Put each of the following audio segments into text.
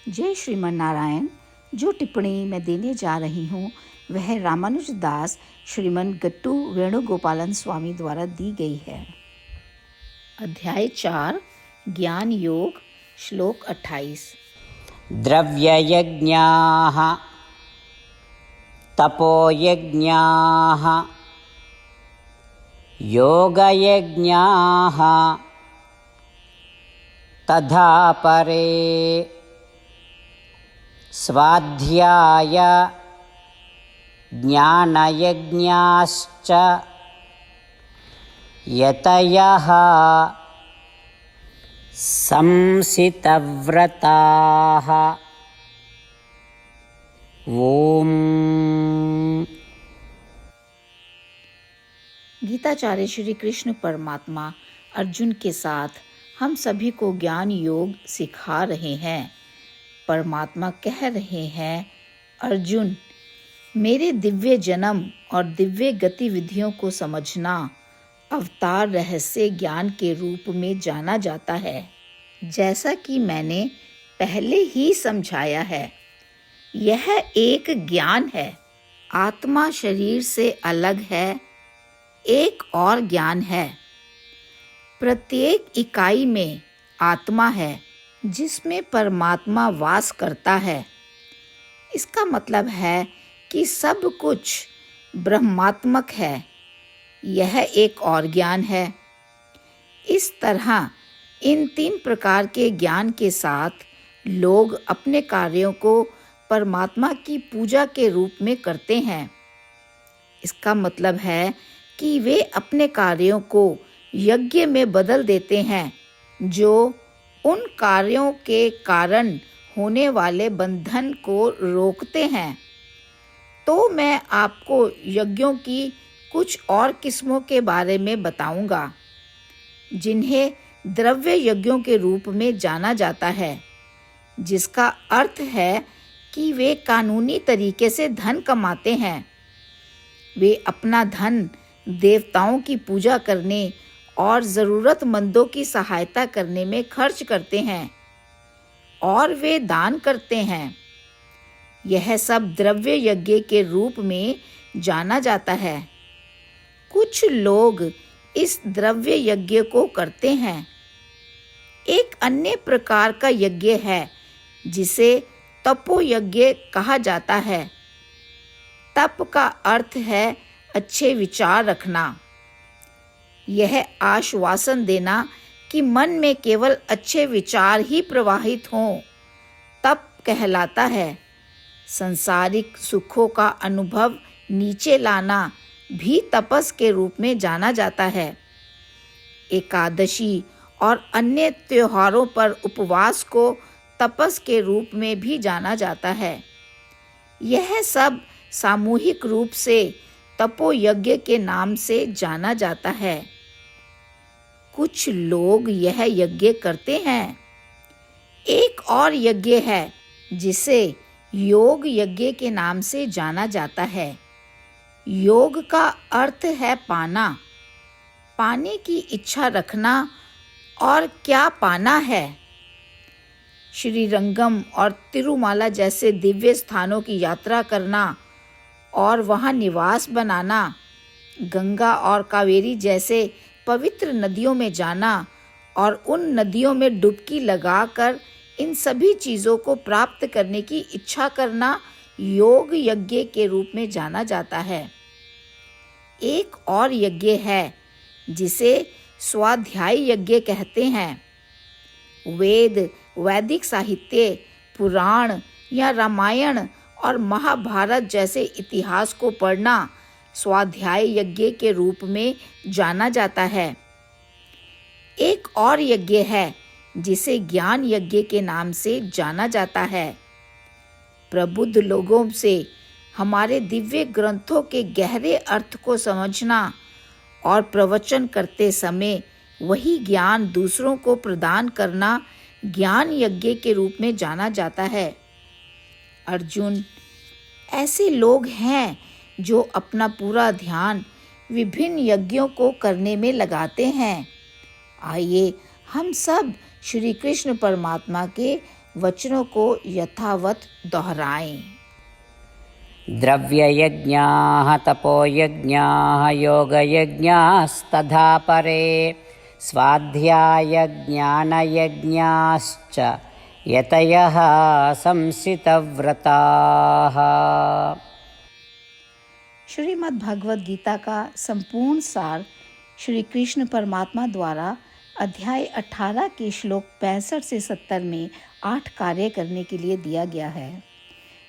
जय श्रीमन नारायण। जो टिप्पणी मैं देने जा रही हूँ वह रामानुज दास श्रीमन गट्टू वेणुगोपालन स्वामी द्वारा दी गई है। अध्याय 4 ज्ञान योग, श्लोक 28। द्रव्ययज्ञाः तपोयज्ञाः योगयज्ञाः तथा परे स्वाध्याय ज्ञानयज्ञाश्च यतयः संसितव्रताः। ओम। गीताचार्य श्री कृष्ण परमात्मा अर्जुन के साथ हम सभी को ज्ञान योग सिखा रहे हैं। परमात्मा कह रहे हैं, अर्जुन, मेरे दिव्य जन्म और दिव्य गतिविधियों को समझना अवतार रहस्य ज्ञान के रूप में जाना जाता है। जैसा कि मैंने पहले ही समझाया है, यह एक ज्ञान है। आत्मा शरीर से अलग है, एक और ज्ञान है। प्रत्येक इकाई में आत्मा है जिसमें परमात्मा वास करता है। इसका मतलब है कि सब कुछ ब्रह्मात्मक है। यह एक और ज्ञान है। इस तरह इन 3 प्रकार के ज्ञान के साथ लोग अपने कार्यों को परमात्मा की पूजा के रूप में करते हैं। इसका मतलब है कि वे अपने कार्यों को यज्ञ में बदल देते हैं जो उन कार्यों के कारण होने वाले बंधन को रोकते हैं। तो मैं आपको यज्ञों की कुछ और किस्मों के बारे में बताऊंगा जिन्हें द्रव्य यज्ञों के रूप में जाना जाता है, जिसका अर्थ है कि वे कानूनी तरीके से धन कमाते हैं। वे अपना धन देवताओं की पूजा करने और ज़रूरतमंदों की सहायता करने में खर्च करते हैं और वे दान करते हैं। यह सब द्रव्य यज्ञ के रूप में जाना जाता है। कुछ लोग इस द्रव्य यज्ञ को करते हैं। एक अन्य प्रकार का यज्ञ है जिसे तपो यज्ञ कहा जाता है। तप का अर्थ है अच्छे विचार रखना। यह आश्वासन देना कि मन में केवल अच्छे विचार ही प्रवाहित हों, तप कहलाता है। सांसारिक सुखों का अनुभव नीचे लाना भी तपस के रूप में जाना जाता है। एकादशी और अन्य त्योहारों पर उपवास को तपस के रूप में भी जाना जाता है। यह सब सामूहिक रूप से तपो यज्ञ के नाम से जाना जाता है। कुछ लोग यह यज्ञ करते हैं। एक और यज्ञ है जिसे योग यज्ञ के नाम से जाना जाता है। योग का अर्थ है पाना, पाने की इच्छा रखना। और क्या पाना है? श्रीरंगम और तिरुमाला जैसे दिव्य स्थानों की यात्रा करना और वहां निवास बनाना, गंगा और कावेरी जैसे पवित्र नदियों में जाना और उन नदियों में डुबकी लगाकर इन सभी चीज़ों को प्राप्त करने की इच्छा करना योग यज्ञ के रूप में जाना जाता है। एक और यज्ञ है जिसे स्वाध्याय यज्ञ कहते हैं। वेद, वैदिक साहित्य, पुराण या रामायण और महाभारत जैसे इतिहास को पढ़ना स्वाध्याय यज्ञ के रूप में जाना जाता है। एक और यज्ञ है जिसे ज्ञान यज्ञ के नाम से जाना जाता है। प्रबुद्ध लोगों से हमारे दिव्य ग्रंथों के गहरे अर्थ को समझना और प्रवचन करते समय वही ज्ञान दूसरों को प्रदान करना ज्ञान यज्ञ के रूप में जाना जाता है। अर्जुन, ऐसे लोग हैं जो अपना पूरा ध्यान विभिन्न यज्ञों को करने में लगाते हैं। आइए हम सब श्री कृष्ण परमात्मा के वचनों को यथावत दोहराएं। द्रव्ययज्ञाः तपोयज्ञाः योगयज्ञास्तथा परे स्वाध्यायज्ञानयज्ञाश्च यतयः संसितव्रताः। श्रीमद् भगवद गीता का संपूर्ण सार श्री कृष्ण परमात्मा द्वारा अध्याय 18 के श्लोक 65 से 70 में 8 कार्य करने के लिए दिया गया है।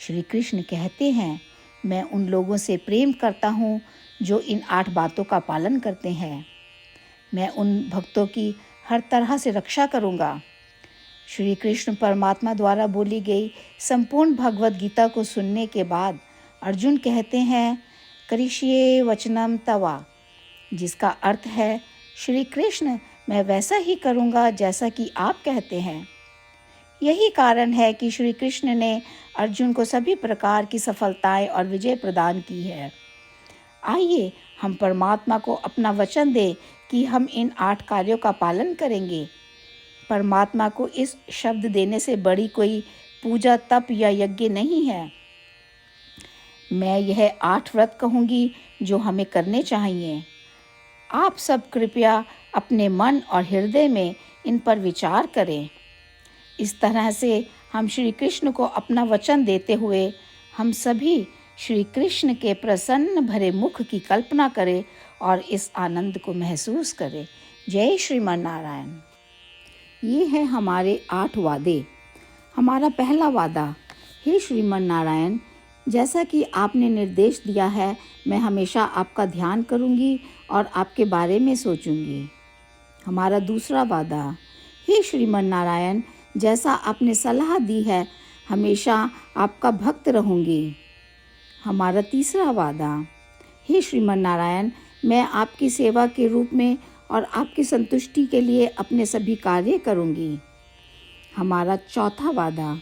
श्री कृष्ण कहते हैं, मैं उन लोगों से प्रेम करता हूँ जो इन 8 बातों का पालन करते हैं। मैं उन भक्तों की हर तरह से रक्षा करूँगा। श्री कृष्ण परमात्मा द्वारा बोली गई संपूर्ण भगवद गीता को सुनने के बाद अर्जुन कहते हैं, करिष्ये वचनम तवा, जिसका अर्थ है, श्री कृष्ण मैं वैसा ही करूँगा जैसा कि आप कहते हैं। यही कारण है कि श्री कृष्ण ने अर्जुन को सभी प्रकार की सफलताएं और विजय प्रदान की है। आइए हम परमात्मा को अपना वचन दें कि हम इन 8 कार्यों का पालन करेंगे। परमात्मा को इस शब्द देने से बड़ी कोई पूजा, तप या यज्ञ नहीं है। मैं यह 8 व्रत कहूँगी जो हमें करने चाहिए। आप सब कृपया अपने मन और हृदय में इन पर विचार करें। इस तरह से हम श्री कृष्ण को अपना वचन देते हुए हम सभी श्री कृष्ण के प्रसन्न भरे मुख की कल्पना करें और इस आनंद को महसूस करें। जय श्रीमन नारायण। ये है हमारे 8 वादे। हमारा पहला वादा, हे श्रीमन नारायण, जैसा कि आपने निर्देश दिया है, मैं हमेशा आपका ध्यान करूंगी और आपके बारे में सोचूंगी। हमारा दूसरा वादा, हे श्रीमन नारायण, जैसा आपने सलाह दी है, हमेशा आपका भक्त रहूंगी। हमारा तीसरा वादा, हे श्रीमन नारायण, मैं आपकी सेवा के रूप में और आपकी संतुष्टि के लिए अपने सभी कार्य करूंगी। हमारा चौथा वादा,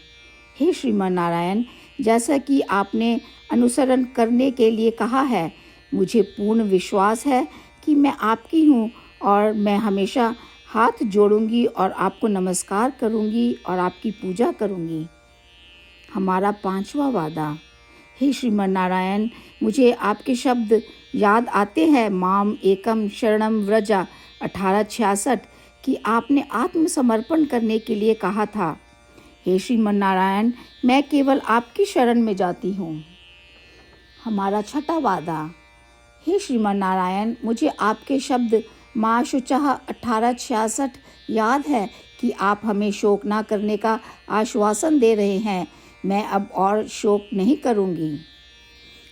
हे श्रीमन नारायण, जैसा कि आपने अनुसरण करने के लिए कहा है, मुझे पूर्ण विश्वास है कि मैं आपकी हूँ और मैं हमेशा हाथ जोड़ूंगी और आपको नमस्कार करूंगी और आपकी पूजा करूंगी। हमारा 5वां वादा, हे श्रीमन नारायण, मुझे आपके शब्द याद आते हैं, माम एकम शरणम व्रजा 1866, कि आपने आत्मसमर्पण करने के लिए कहा था। हे श्रीमन नारायण, मैं केवल आपकी शरण में जाती हूँ। हमारा 6वां वादा, हे श्रीमन नारायण, मुझे आपके शब्द माँ शुचः 1866 याद है कि आप हमें शोक ना करने का आश्वासन दे रहे हैं। मैं अब और शोक नहीं करूँगी।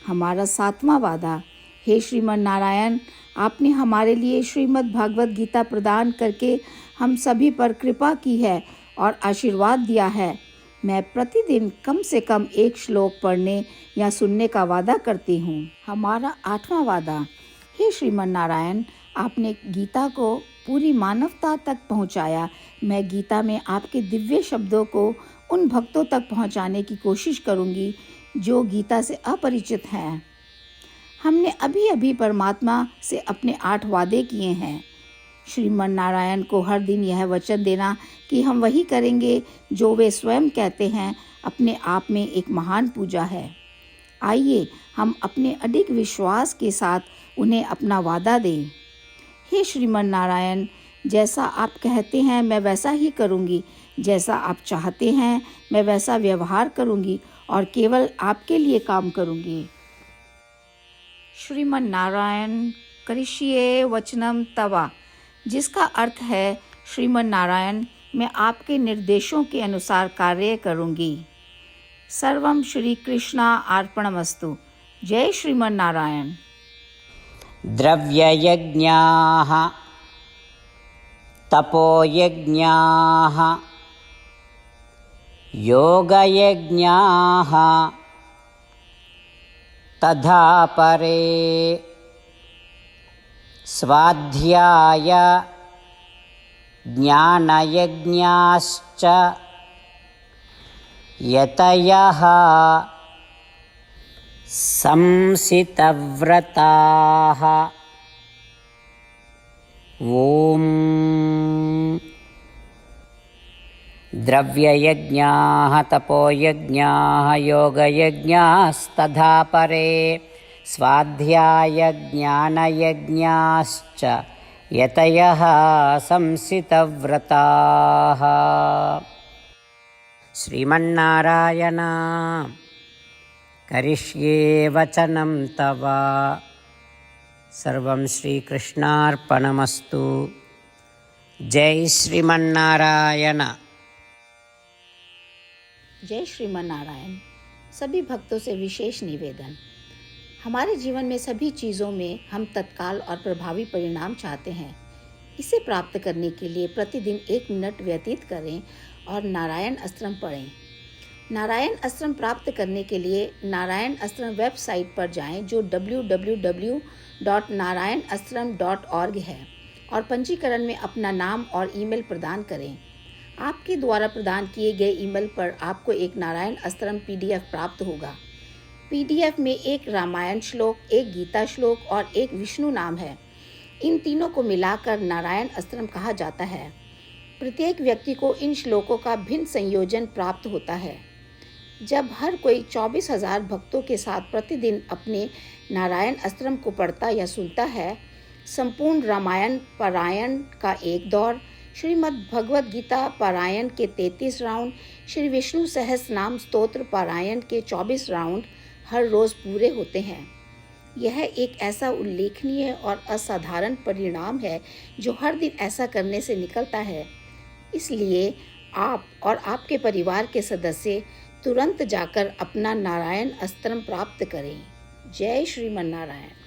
हमारा 7वां वादा, हे श्रीमन नारायण, आपने हमारे लिए श्रीमद् भागवत गीता प्रदान करके हम सभी पर कृपा की है और आशीर्वाद दिया है। मैं प्रतिदिन कम से कम 1 श्लोक पढ़ने या सुनने का वादा करती हूँ। हमारा 8वां वादा, हे श्रीमन नारायण, आपने गीता को पूरी मानवता तक पहुँचाया। मैं गीता में आपके दिव्य शब्दों को उन भक्तों तक पहुँचाने की कोशिश करूँगी जो गीता से अपरिचित हैं। हमने अभी अभी परमात्मा से अपने 8 वादे किए हैं। श्रीमन नारायण को हर दिन यह वचन देना कि हम वही करेंगे जो वे स्वयं कहते हैं, अपने आप में एक महान पूजा है। आइए हम अपने अडिग विश्वास के साथ उन्हें अपना वादा दें। हे श्रीमन नारायण, जैसा आप कहते हैं मैं वैसा ही करूँगी। जैसा आप चाहते हैं मैं वैसा व्यवहार करूँगी और केवल आपके लिए काम करूँगी। श्रीमन नारायण करिष्ये वचनम तवा, जिसका अर्थ है, श्रीमन नारायण, मैं आपके निर्देशों के अनुसार कार्य करूँगी। सर्वम श्री कृष्णा अर्पणमस्तु। जय श्रीमन नारायण। द्रव्ययज्ञाः तपोयज्ञाः योगयज्ञाः तथा परे स्वाध्याय ज्ञानयज्ञाश्च यतयः संसितव्रताः। ॐ द्रव्ययज्ञाः तपोयज्ञाः योगयज्ञास्तथा परे स्वाध्यायज्ञानयज्ञाश्च यतयः संसितव्रताः। श्रीमन्नारायण करिष्ये वचनं तव। सर्वं श्रीकृष्णार्पणमस्तु। जय श्रीमन्नारायण। जय श्रीमन नारायण। सभी भक्तों से विशेष निवेदन, हमारे जीवन में सभी चीज़ों में हम तत्काल और प्रभावी परिणाम चाहते हैं। इसे प्राप्त करने के लिए प्रतिदिन 1 मिनट व्यतीत करें और नारायण अस्त्रम पढ़ें। नारायण अस्त्रम प्राप्त करने के लिए नारायण अस्त्रम वेबसाइट पर जाएं, जो www.narayanastram.org है, और पंजीकरण में अपना नाम और ईमेल प्रदान करें। आपके द्वारा प्रदान किए गए ईमेल पर आपको एक नारायण अस्त्रम PDF प्राप्त होगा। PDF में एक रामायण श्लोक, एक गीता श्लोक और एक विष्णु नाम है। इन तीनों को मिलाकर नारायण अस्त्रम कहा जाता है। प्रत्येक व्यक्ति को इन श्लोकों का भिन्न संयोजन प्राप्त होता है। जब हर कोई 24,000 भक्तों के साथ प्रतिदिन अपने नारायण अस्त्रम को पढ़ता या सुनता है, संपूर्ण रामायण पारायण का एक दौर, श्रीमद् भगवद गीता पारायण के 33 राउंड, श्री विष्णु सहस्रनाम स्तोत्र पारायण के 24 राउंड हर रोज़ पूरे होते हैं। यह एक ऐसा उल्लेखनीय और असाधारण परिणाम है जो हर दिन ऐसा करने से निकलता है। इसलिए आप और आपके परिवार के सदस्य तुरंत जाकर अपना नारायण अस्त्रम प्राप्त करें। जय श्रीमन नारायण।